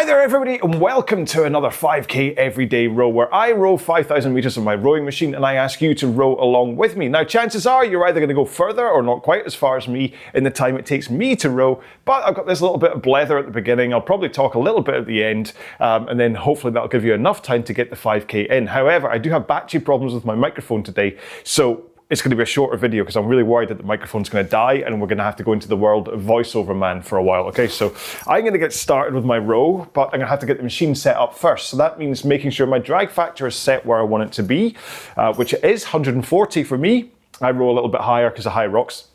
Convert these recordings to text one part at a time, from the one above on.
Hi there everybody and welcome to another 5k everyday row where I row 5,000 meters on my rowing machine and I ask you to row along with me. Now chances are you're either going to go further or not quite as far as me in the time it takes me to row, but I've got this little bit of blether at the beginning. I'll probably talk a little bit at the end and then hopefully that'll give you enough time to get the 5k in. However, I do have battery problems with my microphone today, so it's going to be a shorter video because I'm really worried that the microphone's going to die and we're going to have to go into the world of voiceover man for a while. Okay, so I'm going to get started with my row, but I'm going to have to get the machine set up first. So that means making sure my drag factor is set where I want it to be, which it is 140 for me. I row a little bit higher because of high rocks.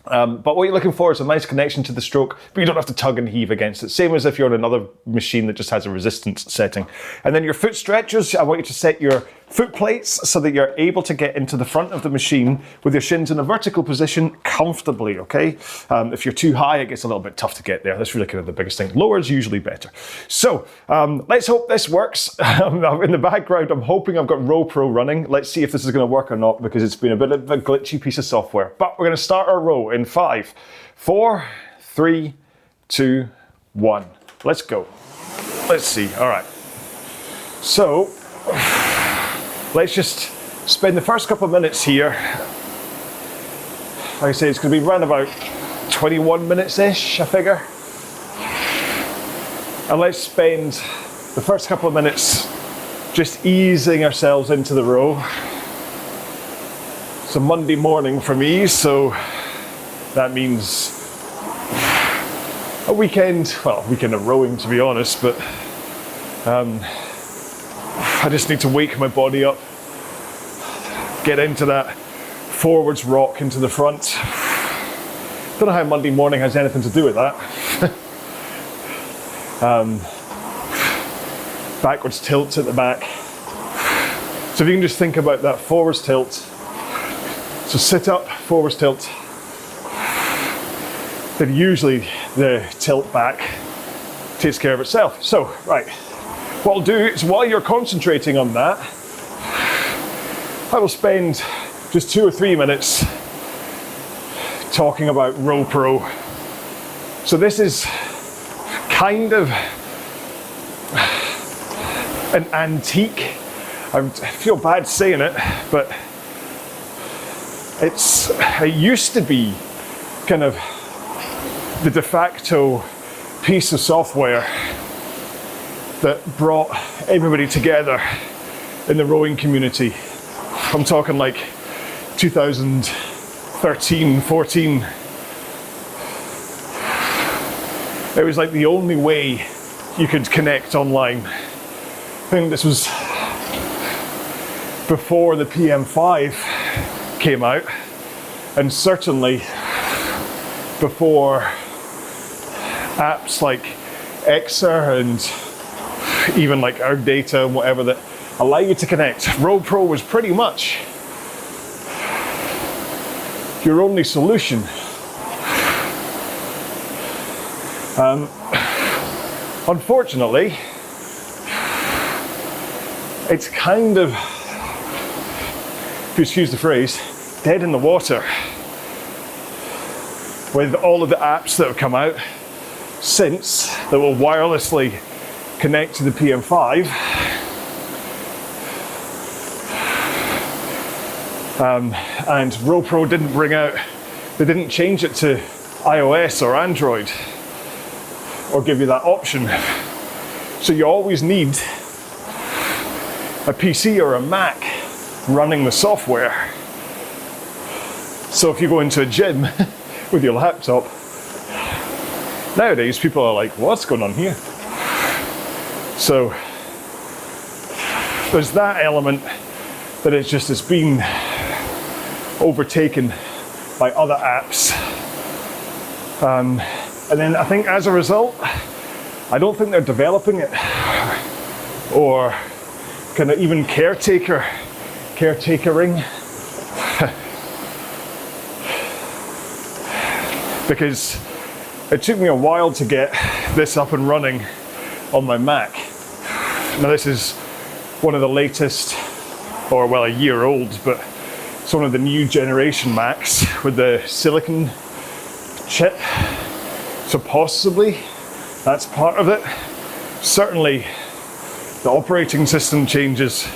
But what you're looking for is a nice connection to the stroke, but you don't have to tug and heave against it. Same as if you're on another machine that just has a resistance setting. And then your foot stretchers, I want you to set your foot plates so that you're able to get into the front of the machine with your shins in a vertical position comfortably, okay? If you're too high, it gets a little bit tough to get there. That's really kind of the biggest thing. Lower is usually better. So let's hope this works. In the background, I'm hoping I've got RowPro running. Let's see if this is going to work or not because it's been a bit of a glitchy piece of software. But we're going to start our row in 5, 4, 3, 2, 1. Let's go. Let's see. All right. So let's just spend the first couple of minutes here. Like I say, it's going to be around about 21 minutes-ish, I figure. And let's spend the first couple of minutes just easing ourselves into the row. It's a Monday morning for me, so that means a weekend, well, a weekend of rowing to be honest, but I just need to wake my body up, get into that forwards rock into the front. Don't know how Monday morning has anything to do with that. Backwards tilt at the back. So if you can just think about that forwards tilt. So sit up, forwards tilt. Then usually the tilt back takes care of itself. So, right. What I'll do is while you're concentrating on that, I will spend just 2 or 3 minutes talking about RowPro. So this is kind of an antique. I feel bad saying it, but it used to be kind of the de facto piece of software that brought everybody together in the rowing community. I'm talking like 2013, 14. It was like the only way you could connect online. I think this was before the PM5 came out, and certainly before apps like Exa and even like our data and whatever that allow you to connect. RowPro was pretty much your only solution. Unfortunately, it's kind of, if you excuse the phrase, dead in the water with all of the apps that have come out since that will wirelessly connect to the PM5. And RowPro didn't bring out, they didn't change it to iOS or Android or give you that option. So you always need a PC or a Mac running the software. So if you go into a gym with your laptop, nowadays people are like, what's going on here? So there's that element that it's been overtaken by other apps. And then I think as a result, I don't think they're developing it or kind of even caretakering. Because it took me a while to get this up and running on my Mac. Now this is one of the latest, or well, a year old, but it's one of the new generation Macs with the silicon chip. So possibly that's part of it. Certainly the operating system changes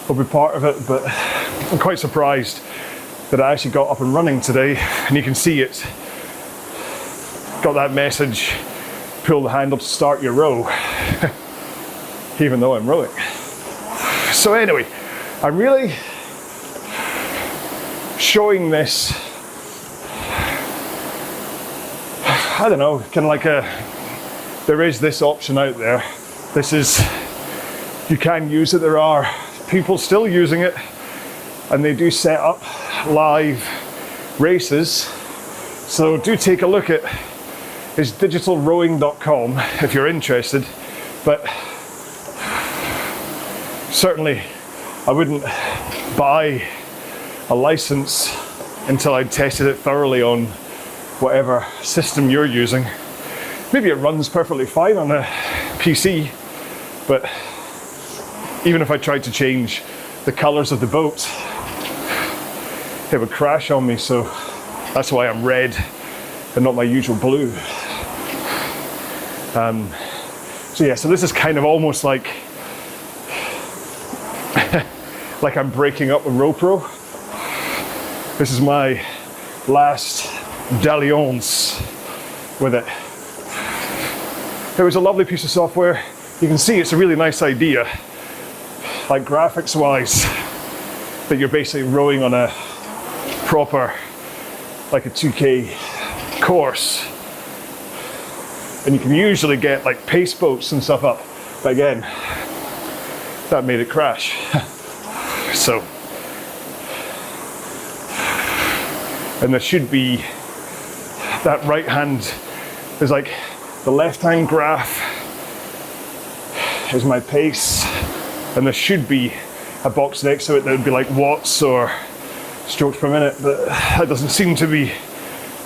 will be part of it, but I'm quite surprised that I actually got up and running today, and you can see it's got that message, pull the handle to start your row, even though I'm rowing. So anyway, I'm really showing this, I don't know, kind of like there is this option out there. This is, you can use it, there are people still using it, and they do set up live races. So do take a look at, it's digitalrowing.com if you're interested, but certainly I wouldn't buy a license until I'd tested it thoroughly on whatever system you're using. Maybe it runs perfectly fine on a PC, but even if I tried to change the colors of the boat, it would crash on me, so that's why I'm red and not my usual blue. So yeah, so this is kind of almost like like I'm breaking up with RowPro. This is my last Dalliance with it. It was a lovely piece of software. You can see it's a really nice idea, like graphics wise, that you're basically rowing on a proper, like a 2K course. And you can usually get like pace boats and stuff up. But again, that made it crash. So, and there should be, that right hand is like, the left hand graph is my pace, and there should be a box next to it that would be like watts or strokes per minute, but that doesn't seem to be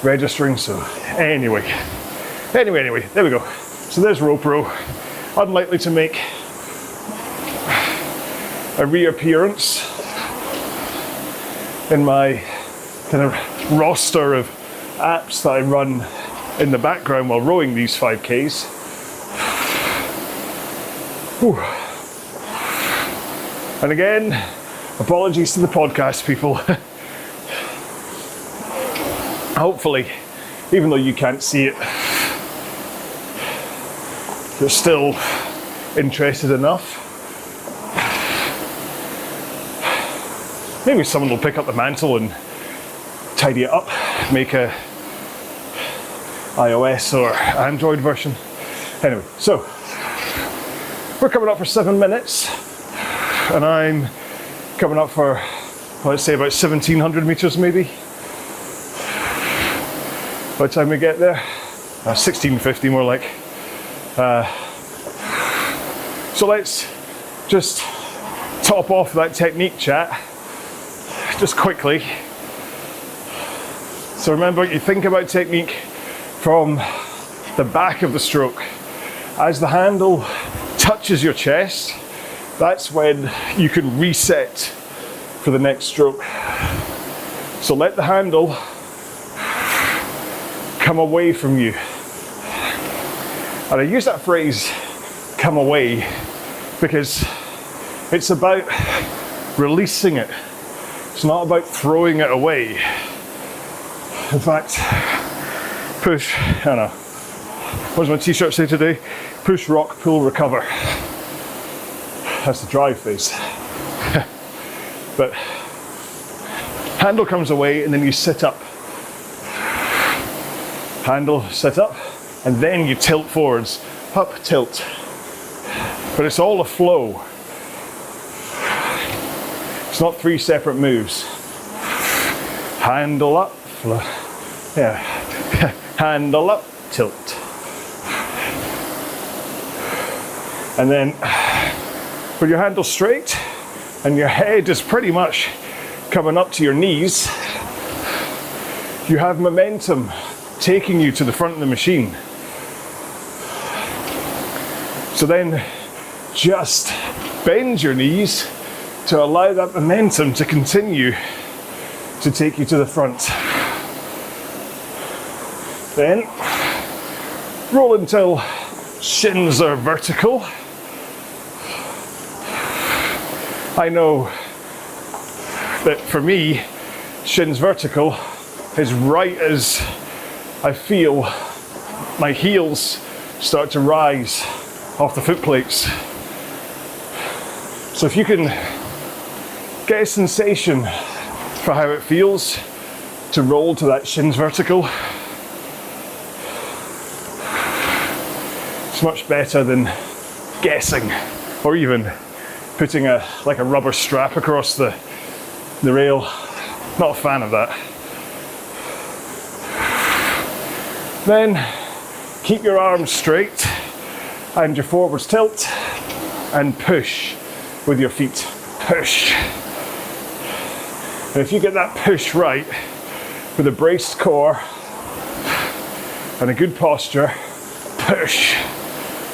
registering. So anyway, there we go. So there's RowPro, unlikely to make a reappearance in my kind of roster of apps that I run in the background while rowing these 5Ks. Whew. And again, apologies to the podcast people. Hopefully, even though you can't see it, you're still interested enough. Maybe someone will pick up the mantle and tidy it up, make a iOS or Android version. Anyway, so we're coming up for 7 minutes, and I'm coming up for, let's say, about 1,700 meters maybe. By the time we get there, 1,650 more like. So let's just top off that technique chat, just quickly. So remember, you think about technique from the back of the stroke. As the handle touches your chest, that's when you can reset for the next stroke. So let the handle come away from you. And I use that phrase, come away, because it's about releasing it. It's not about throwing it away. In fact, push, I don't know, what does my t-shirt say today? Push, rock, pull, recover. That's the drive phase. But handle comes away, and then you sit up. Handle, sit up, and then you tilt forwards. Up, tilt. But it's all a flow. It's not 3 separate moves. Handle up, flow. Yeah. Handle up, tilt. And then with your handle straight and your head is pretty much coming up to your knees, you have momentum taking you to the front of the machine. So then just bend your knees to allow that momentum to continue to take you to the front. Then roll until shins are vertical. I know that for me, shins vertical is right as I feel my heels start to rise off the foot plates. So if you can get a sensation for how it feels to roll to that shins vertical, it's much better than guessing or even putting a rubber strap across the rail. Not a fan of that. Then keep your arms straight and your forwards tilt and push with your feet. Push. And if you get that push right with a braced core and a good posture, push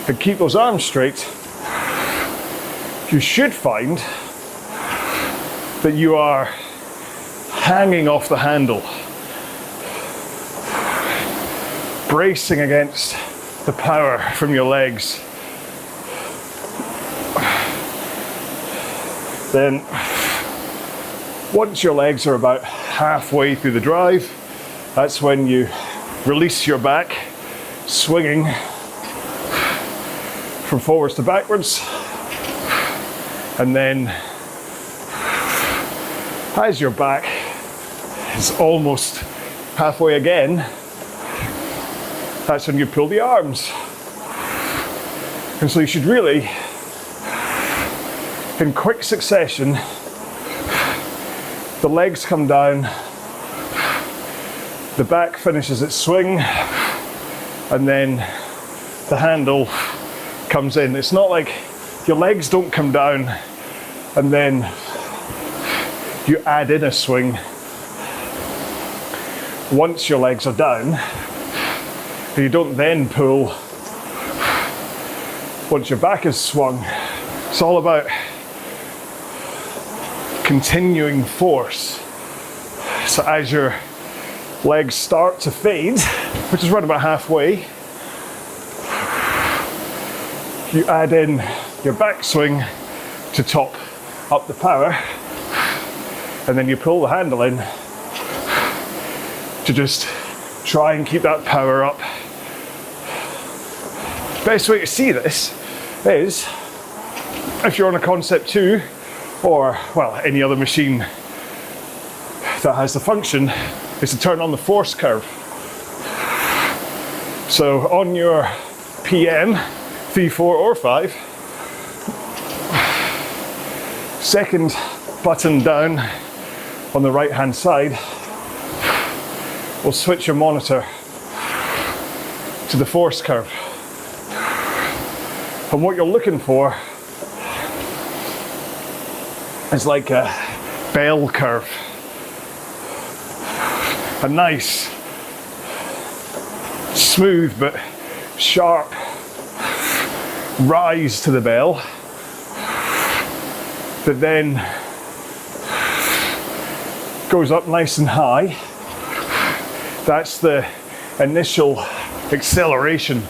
and keep those arms straight, you should find that you are hanging off the handle, bracing against the power from your legs. Then, once your legs are about halfway through the drive, that's when you release your back, swinging from forwards to backwards. And then, as your back is almost halfway again, that's when you pull the arms. And so you should really, in quick succession, the legs come down, the back finishes its swing, and then the handle comes in. It's not like your legs don't come down and then you add in a swing. Once your legs are down, you don't then pull once your back is swung. It's all about continuing force. So as your legs start to fade, which is right about halfway, you add in your backswing to top up the power, and then you pull the handle in to just try and keep that power up. Best way to see this is if you're on a Concept 2 or, well, any other machine that has the function, is to turn on the force curve. So on your PM, 3, 4 or 5, second button down on the right hand side will switch your monitor to the force curve. And what you're looking for is like a bell curve. A nice, smooth but sharp rise to the bell that then goes up nice and high. That's the initial acceleration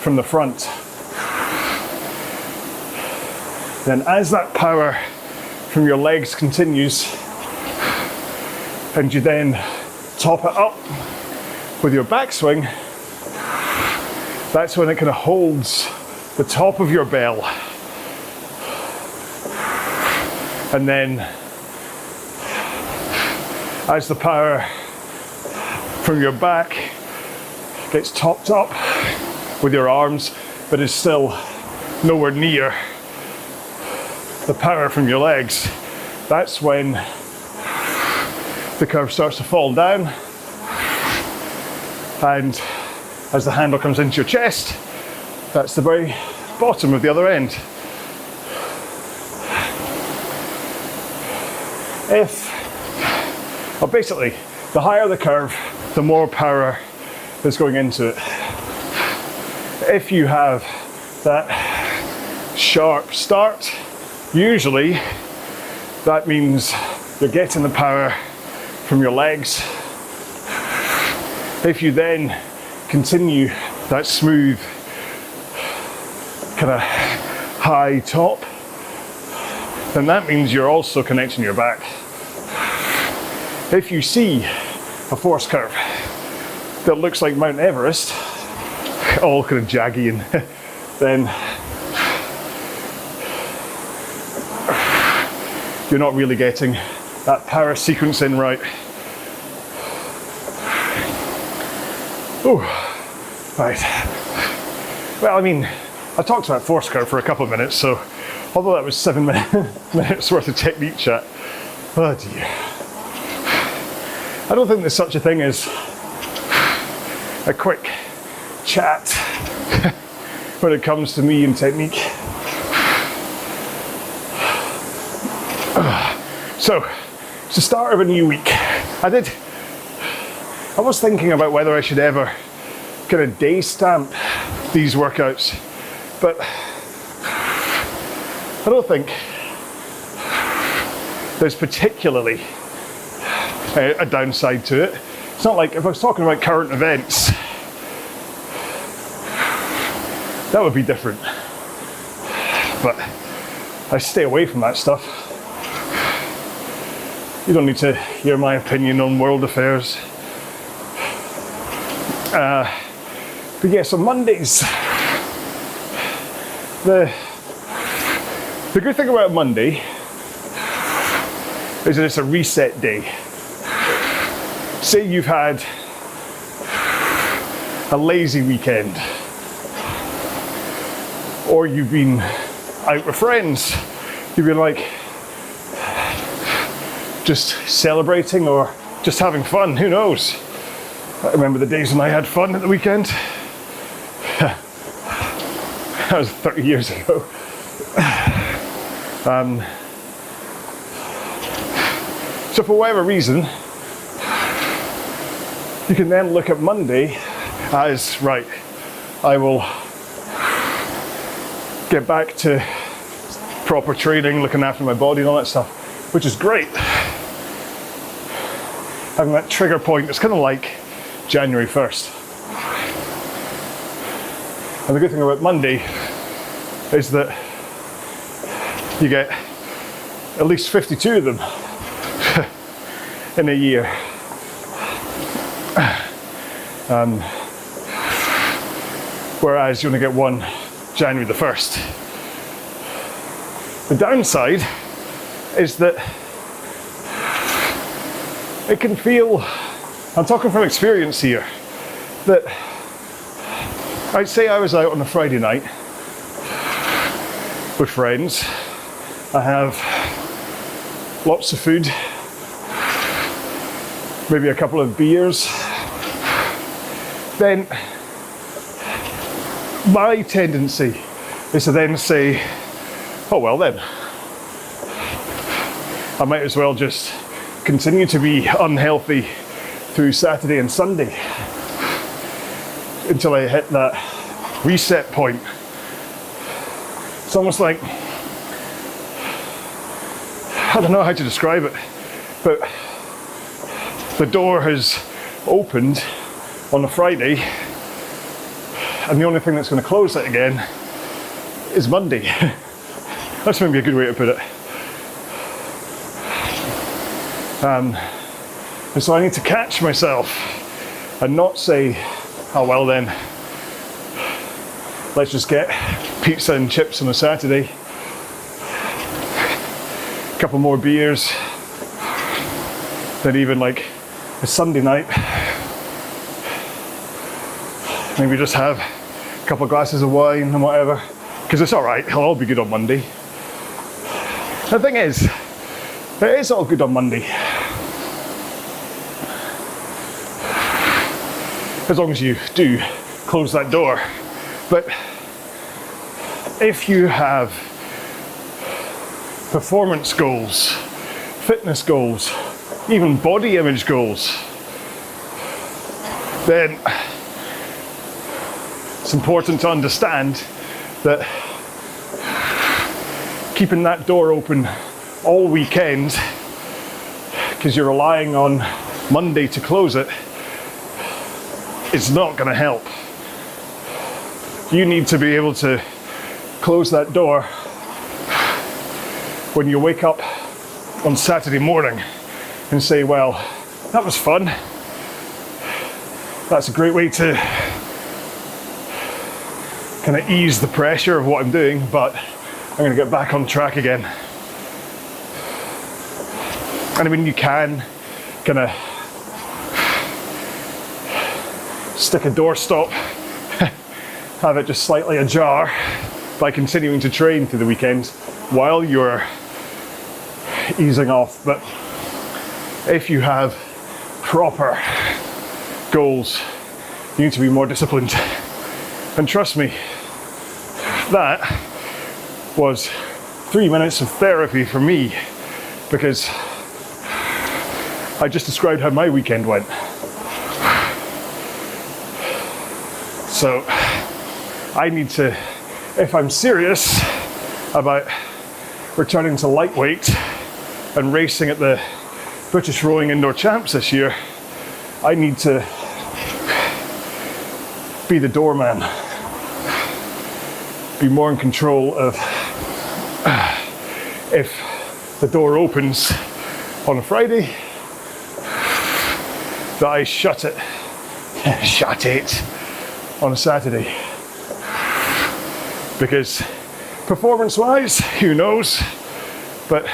from the front. Then as that power from your legs continues and you then top it up with your backswing, that's when it kind of holds the top of your bell. And then as the power from your back gets topped up with your arms, but is still nowhere near the power from your legs, that's when the curve starts to fall down, and as the handle comes into your chest, that's the very bottom of the other end. Basically, the higher the curve, the more power is going into it. If you have that sharp start, usually that means you're getting the power from your legs. If you then continue that smooth kind of high top, then that means you're also connecting your back. If you see a force curve that looks like Mount Everest, all kind of jaggy, and then you're not really getting that power sequence in right. Oh, right. Well, I mean, I talked about force curve for a couple of minutes, so although that was 7 minutes worth of technique chat, oh dear. I don't think there's such a thing as a quick chat when it comes to me and technique. So, it's the start of a new week. I was thinking about whether I should ever kind of day stamp these workouts, but I don't think there's particularly a downside to it. It's not like if I was talking about current events, that would be different. But I stay away from that stuff. You don't need to hear my opinion on world affairs. But yeah, so Mondays. The good thing about Monday is that it's a reset day. Say you've had a lazy weekend, or you've been out with friends, you've been like just celebrating or just having fun, who knows? I remember the days when I had fun at the weekend. That was 30 years ago. So for whatever reason, you can then look at Monday as, right, I will get back to proper training, looking after my body and all that stuff, which is great. Having that trigger point, it's kind of like January 1st. And the good thing about Monday is that you get at least 52 of them in a year. Whereas you only get one January the 1st. The downside is that it can feel, I'm talking from experience here, that I'd say I was out on a Friday night with friends. I have lots of food, maybe a couple of beers. Then my tendency is to then say, oh well then, I might as well just continue to be unhealthy through Saturday and Sunday until I hit that reset point. It's almost like, I don't know how to describe it, but the door has opened on a Friday and the only thing that's going to close it again is Monday. That's maybe a good way to put it. And so I need to catch myself and not say, oh well then, let's just get pizza and chips on a Saturday, a couple more beers, then even like a Sunday night, maybe just have a couple of glasses of wine and whatever, because it's all right, it'll all be good on Monday. The thing is, it is all good on Monday, as long as you do close that door. But if you have performance goals, fitness goals, even body image goals, then it's important to understand that keeping that door open all weekend, because you're relying on Monday to close it, it's not going to help. You need to be able to close that door when you wake up on Saturday morning and say, well, that was fun. That's a great way to kind of ease the pressure of what I'm doing, but I'm going to get back on track again. And I mean, you can kind of stick a doorstop, have it just slightly ajar by continuing to train through the weekend while you're easing off. But if you have proper goals, you need to be more disciplined. And trust me, that was 3 minutes of therapy for me, because I just described how my weekend went. So I need to, if I'm serious about returning to lightweight and racing at the British Rowing Indoor Champs this year, I need to be the doorman, be more in control of if the door opens on a Friday, that I shut it on a Saturday. Because performance-wise, who knows, but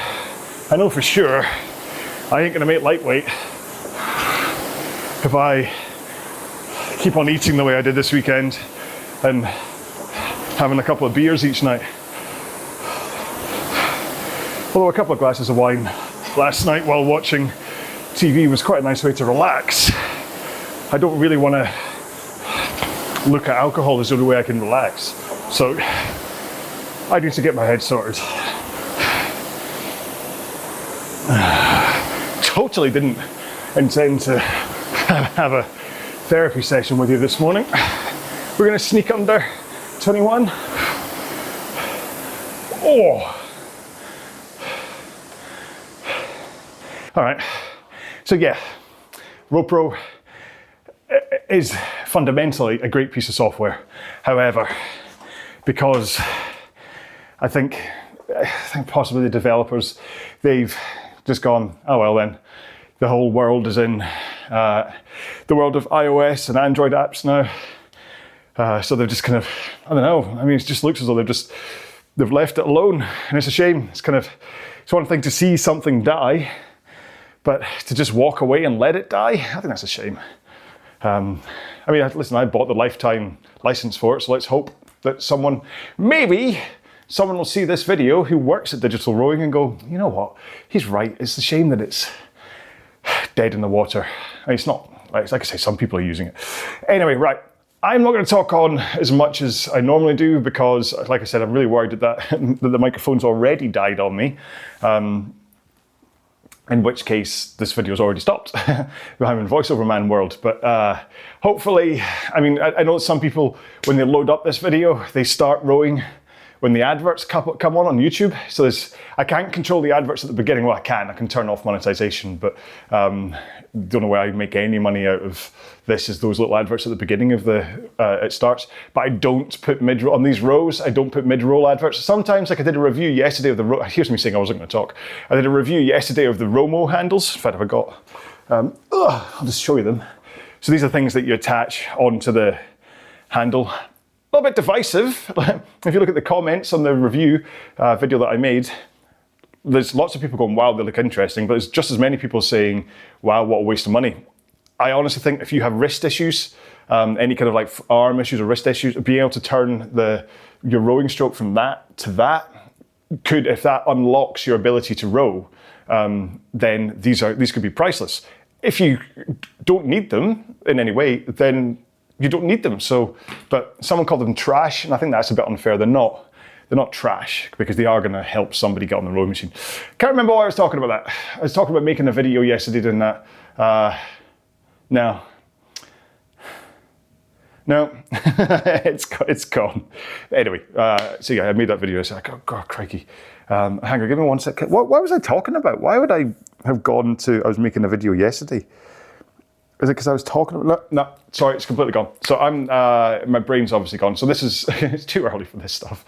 I know for sure I ain't gonna make lightweight if I keep on eating the way I did this weekend and having a couple of beers each night. Although a couple of glasses of wine last night while watching TV was quite a nice way to relax. I don't really want to look at alcohol as the only way I can relax. So I need to get my head sorted. Totally didn't intend to have a therapy session with you this morning. We're going to sneak under 21. Oh. All right. So yeah, RowPro is fundamentally a great piece of software. However, because I think possibly the developers, they've just gone, oh well then, the whole world is in the world of iOS and Android apps now. So they've just kind of, I don't know, I mean, it just looks as though they've left it alone, and it's a shame. It's one thing to see something die, but to just walk away and let it die, I think that's a shame. I mean, listen, I bought the lifetime license for it, so let's hope that maybe someone will see this video who works at Digital Rowing and go, you know what, he's right, it's a shame that it's dead in the water. I mean, it's not, like I say, some people are using it. Anyway, right, I'm not going to talk on as much as I normally do because, like I said, I'm really worried that the microphone's already died on me. In which case, this video's already stopped. I'm in voiceover man world, but hopefully, I mean, I know some people, when they load up this video, they start rowing when the adverts come on YouTube. So I can't control the adverts at the beginning. Well, I can turn off monetization, but the only way I make any money out of this is those little adverts at the beginning of it starts. But I don't put mid-roll on these rows. I don't put mid-roll adverts. Sometimes, like I did a review yesterday of the here's me saying I wasn't going to talk. I did a review yesterday of the Romo handles. In fact, I got. I'll just show you them. So these are things that you attach onto the handle. A little bit divisive. If you look at the comments on the review video that I made, there's lots of people going, wow, they look interesting, but there's just as many people saying, wow, what a waste of money. I honestly think if you have wrist issues, any kind of like arm issues or wrist issues, being able to turn your rowing stroke from that to that if that unlocks your ability to row, then these could be priceless. If you don't need them in any way, then you don't need them. So, but someone called them trash, and I think that's a bit unfair. They're not trash because they are going to help somebody get on the rowing machine. Can't remember why I was talking about that. I was talking about making a video yesterday doing that. No, it's gone. Anyway, so yeah, I made that video. I said, oh, God, crikey. Hang on, give me 1 second. What was I talking about? Why would I have gone to? I was making a video yesterday. Is it because I was talking about, no, sorry, it's completely gone. So my brain's obviously gone. So this is, it's too early for this stuff.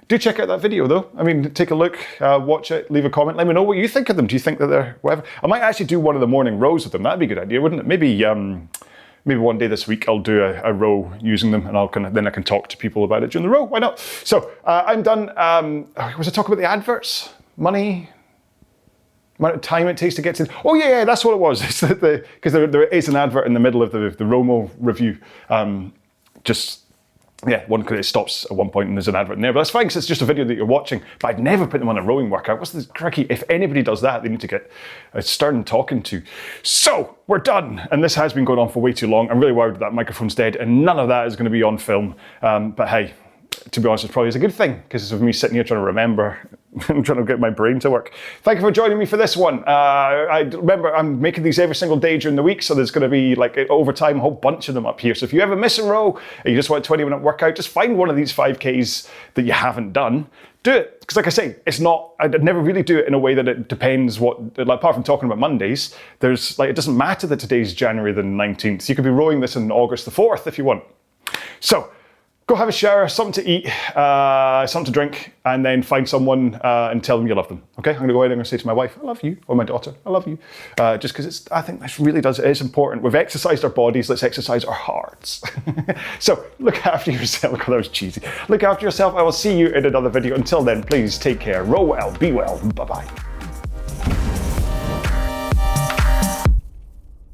Do check out that video though. I mean, take a look, watch it, leave a comment. Let me know what you think of them. Do you think that they're whatever? I might actually do one of the morning rows with them. That'd be a good idea, wouldn't it? Maybe one day this week I'll do a row using them, and then I can talk to people about it during the row. Why not? So I'm done. Was I talking about the adverts? Money? Amount of time it takes to get to. Oh yeah, that's what it was. It's because there is an advert in the middle of the Romo review. One because it stops at one point and there's an advert in there, but that's fine because it's just a video that you're watching. But I'd never put them on a rowing workout. What's the cracky? If anybody does that, they need to get a stern talking to. So we're done, and this has been going on for way too long. I'm really worried that microphone's dead, and none of that is going to be on film. But hey, to be honest, it probably is a good thing because it's of me sitting here trying to remember. I'm trying to get my brain to work. Thank you for joining me for this one. I remember I'm making these every single day during the week, so there's going to be like over time a whole bunch of them up here. So if you ever miss a row and you just want a 20-minute workout, just find one of these 5Ks that you haven't done. Do it, because like I say, it's not. I'd never really do it in a way that it depends what. Like, apart from talking about Mondays, there's like it doesn't matter that today's January the 19th. You could be rowing this on August the 4th if you want. So. Go have a shower, something to eat, something to drink, and then find someone and tell them you love them. Okay, I'm going to go ahead and I'm going to say to my wife, I love you, or my daughter, I love you. Just because I think this really does, it is important. We've exercised our bodies, let's exercise our hearts. So look after yourself. God, that was cheesy. Look after yourself. I will see you in another video. Until then, please take care. Row well, be well. Bye-bye.